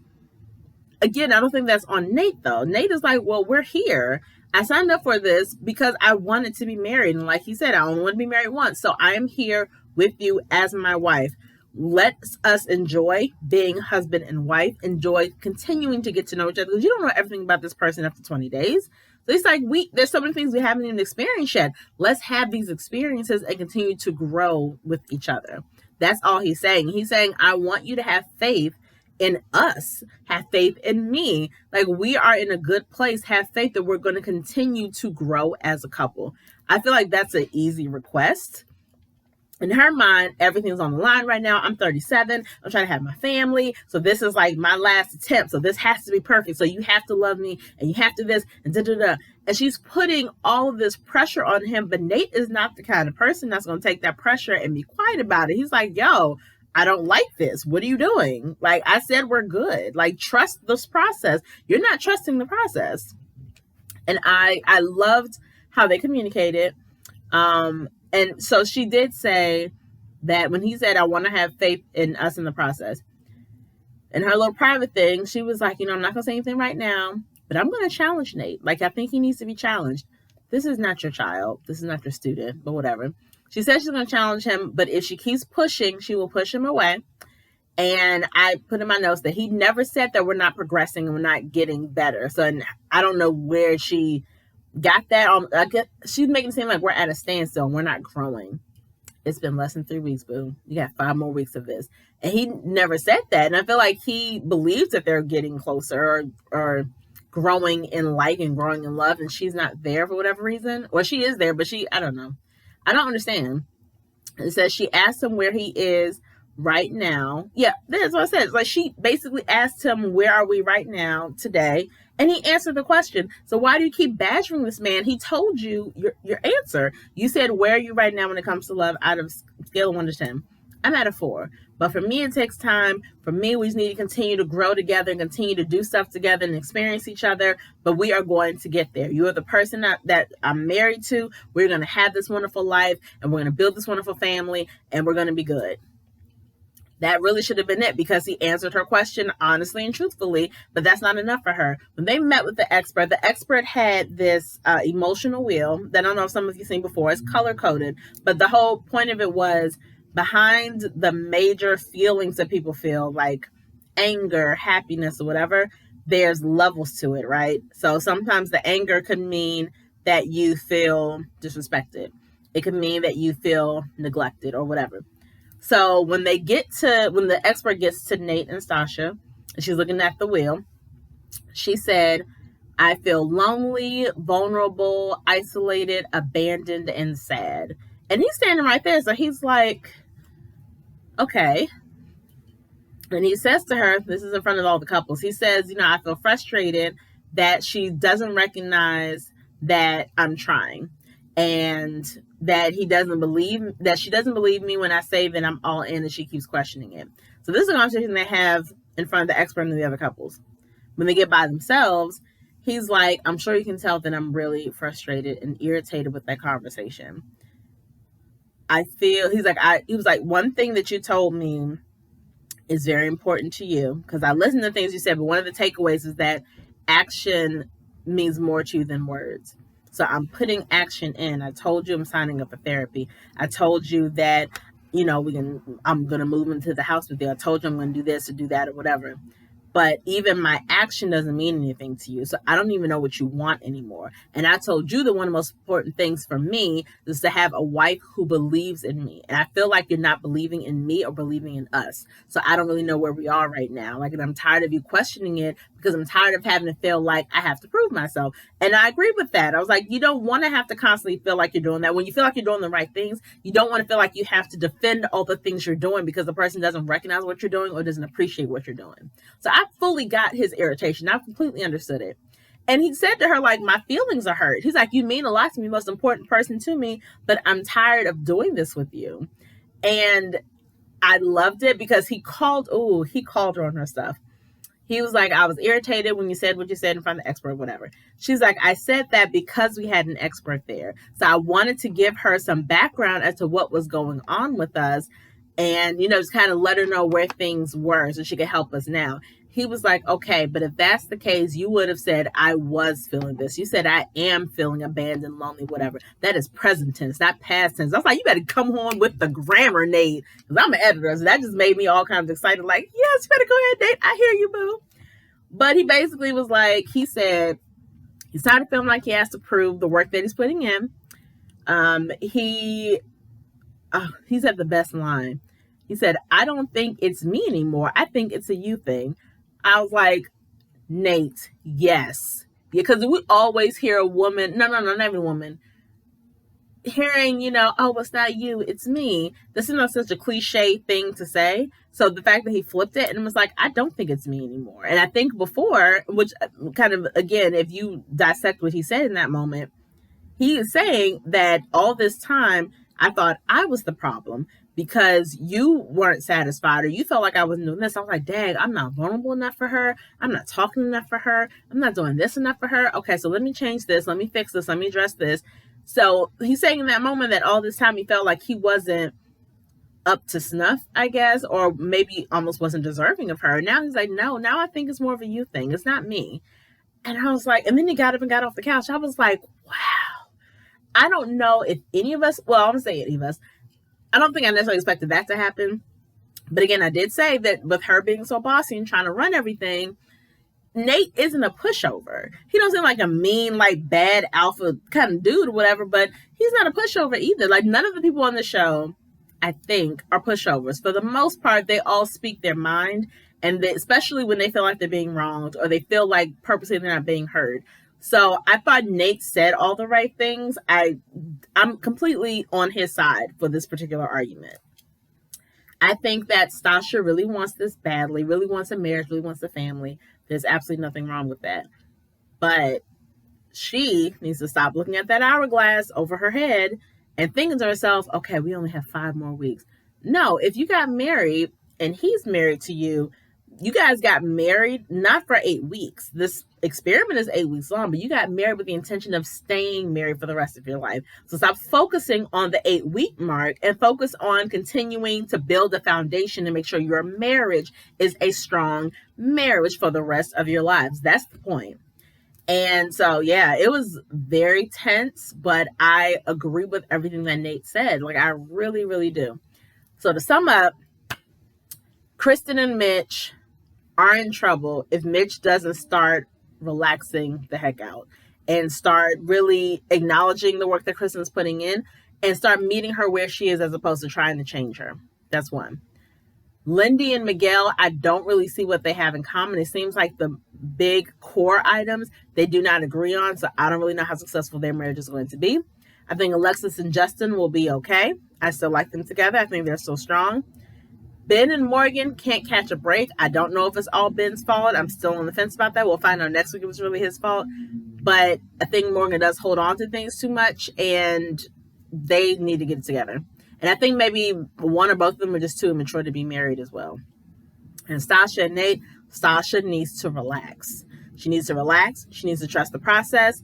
again, I don't think that's on Nate though. Nate is like, well, we're here. I signed up for this because I wanted to be married. And like he said, I only want to be married once. So I am here with you as my wife. Let us enjoy being husband and wife. Enjoy continuing to get to know each other. Because you don't know everything about this person after 20 days. So he's like, there's so many things we haven't even experienced yet. Let's have these experiences and continue to grow with each other. That's all he's saying. He's saying, I want you to have faith in us, have faith in me. Like, we are in a good place. Have faith that we're going to continue to grow as a couple. I feel like that's an easy request. In her mind, everything's on the line right now. I'm 37. I'm trying to have my family. So this is like my last attempt. So this has to be perfect. So you have to love me and you have to this and da da da. And she's putting all of this pressure on him. But Nate is not the kind of person that's going to take that pressure and be quiet about it. He's like, yo, I don't like this. What are you doing? Like, I said, we're good. Like, trust this process. You're not trusting the process. And I loved how they communicated. And so she did say that when he said, I want to have faith in us in the process, in her little private thing, she was like, I'm not going to say anything right now, but I'm going to challenge Nate. Like, I think he needs to be challenged. This is not your child. This is not your student, but whatever. She said she's going to challenge him, but if she keeps pushing, she will push him away. And I put in my notes that he never said that we're not progressing and we're not getting better. So and I don't know where she got that. I guess she's making it seem like we're at a standstill and we're not growing. It's been less than 3 weeks, boo. You got 5 more weeks of this. And he never said that. And I feel like he believes that they're getting closer or growing in light and growing in love. And she's not there for whatever reason. Or she is there, but I don't know. I don't understand. It says she asked him where he is right now. Yeah, that's what I said. It's like she basically asked him, where are we right now today? And he answered the question. So why do you keep badgering this man? He told you your answer. You said, where are you right now when it comes to love out of scale of 1 to 10? I'm at a 4. But for me, it takes time. For me, we just need to continue to grow together and continue to do stuff together and experience each other. But we are going to get there. You are the person that I'm married to. We're going to have this wonderful life and we're going to build this wonderful family and we're going to be good. That really should have been it because he answered her question honestly and truthfully, but that's not enough for her. When they met with the expert had this emotional wheel that I don't know if some of you seen before. It's color-coded, but the whole point of it was behind the major feelings that people feel, like anger, happiness, or whatever, there's levels to it, right? So sometimes the anger could mean that you feel disrespected. It could mean that you feel neglected or whatever. So when the expert gets to Nate and Stasha, and she's looking at the wheel, she said, I feel lonely, vulnerable, isolated, abandoned, and sad. And he's standing right there. So he's like, okay. And he says to her, this is in front of all the couples, he says, I feel frustrated that she doesn't recognize that I'm trying. And that she doesn't believe me when I say that I'm all in and she keeps questioning it. So this is a conversation they have in front of the expert and the other couples. When they get by themselves, he's like, I'm sure you can tell that I'm really frustrated and irritated with that conversation. He was like, one thing that you told me is very important to you, because I listened to things you said, but one of the takeaways is that action means more to you than words. So I'm putting action in. I told you I'm signing up for therapy. I told you that, I'm going to move into the house with you. I told you I'm going to do this or do that or whatever. But even my action doesn't mean anything to you. So I don't even know what you want anymore. And I told you that one of the most important things for me is to have a wife who believes in me. And I feel like you're not believing in me or believing in us. So I don't really know where we are right now. Like, and I'm tired of you questioning it because I'm tired of having to feel like I have to prove myself. And I agree with that. I was like, you don't want to have to constantly feel like you're doing that. When you feel like you're doing the right things, you don't want to feel like you have to defend all the things you're doing because the person doesn't recognize what you're doing or doesn't appreciate what you're doing. So I fully got his irritation. I completely understood it. And he said to her, like, my feelings are hurt. He's like, you mean a lot to me, most important person to me, but I'm tired of doing this with you. And I loved it because he called her on her stuff. He was like, I was irritated when you said what you said in front of the expert, whatever. She's like, I said that because we had an expert there. So I wanted to give her some background as to what was going on with us and, just kind of let her know where things were so she could help us now. He was like, okay, but if that's the case, you would have said, I was feeling this. You said, I am feeling abandoned, lonely, whatever. That is present tense, not past tense. I was like, you better come on with the grammar, Nate. Because I'm an editor, so that just made me all kinds of excited. Like, yes, you better go ahead, Nate. I hear you, boo. But he basically was like, he said, He's tired of feeling like he has to prove the work that he's putting in. He said the best line. He said, "I don't think it's me anymore. I think it's a you thing." I was like, Nate, yes. Because we always hear a woman, no, not even a woman, hearing, oh, it's not you, it's me. This is not such a cliche thing to say. So the fact that he flipped it and was like, I don't think it's me anymore. And I think before, which kind of, again, if you dissect what he said in that moment, he is saying that all this time I thought I was the problem because you weren't satisfied or you felt like I wasn't doing this. I was like, dang, I'm not vulnerable enough for her. I'm not talking enough for her. I'm not doing this enough for her. Okay, so let me change this. Let me fix this. Let me address this. So he's saying in that moment that all this time he felt like he wasn't up to snuff, I guess, or maybe almost wasn't deserving of her. Now he's like, no, now I think it's more of a you thing. It's not me. And I was like, and then he got up and got off the couch. I was like, wow. I don't know if any of us, well, I'm going to say any of us, I don't think I necessarily expected that to happen. But again, I did say that with her being so bossy and trying to run everything, Nate isn't a pushover. He don't seem like a mean, like bad alpha kind of dude or whatever, but he's not a pushover either. Like none of the people on the show, I think, are pushovers. For the most part, they all speak their mind, and especially when they feel like they're being wronged or they feel like purposely they're not being heard. So I thought Nate said all the right things. I'm completely on his side for this particular argument. I think that Stasha really wants this badly, really wants a marriage, really wants a family. There's absolutely nothing wrong with that. But she needs to stop looking at that hourglass over her head and thinking to herself, okay, we only have 5 more weeks. No, if you got married and he's married to you, you guys got married not for 8 weeks. This experiment is 8 weeks long, but you got married with the intention of staying married for the rest of your life. So stop focusing on the 8-week mark and focus on continuing to build a foundation and make sure your marriage is a strong marriage for the rest of your lives. That's the point. And so, yeah, it was very tense, but I agree with everything that Nate said. Like, I really, really do. So to sum up, Kristen and Mitch are in trouble if Mitch doesn't start relaxing the heck out and start really acknowledging the work that Kristen's putting in and start meeting her where she is as opposed to trying to change her. That's one. Lindy and Miguel, I don't really see what they have in common. It seems like the big core items they do not agree on, so I don't really know how successful their marriage is going to be. I think Alexis and Justin will be okay. I still like them together. I think they're so strong. Ben and Morgan can't catch a break. I don't know if it's all Ben's fault. I'm still on the fence about that. We'll find out next week if it's really his fault. But I think Morgan does hold on to things too much, and they need to get it together. And I think maybe one or both of them are just too immature to be married as well. And Stasha and Nate, Stasha needs to relax. She needs to relax. She needs to trust the process.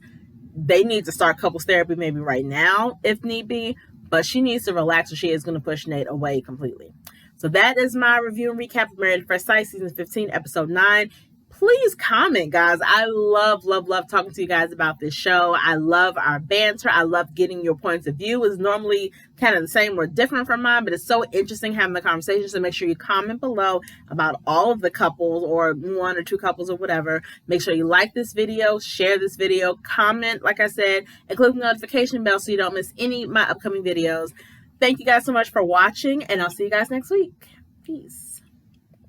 They need to start couples therapy maybe right now if need be. But she needs to relax or she is going to push Nate away completely. So that is my review and recap of Married at First Sight, Season 15, Episode 9. Please comment, guys. I love talking to you guys about this show. I love our banter. I love getting your points of view. It's normally kind of the same or different from mine, but it's so interesting having the conversations. So make sure you comment below about all of the couples or 1 or 2 couples or whatever. Make sure you like this video, share this video, comment, like I said, and click the notification bell so you don't miss any of my upcoming videos. Thank you guys so much for watching, and I'll see you guys next week. Peace.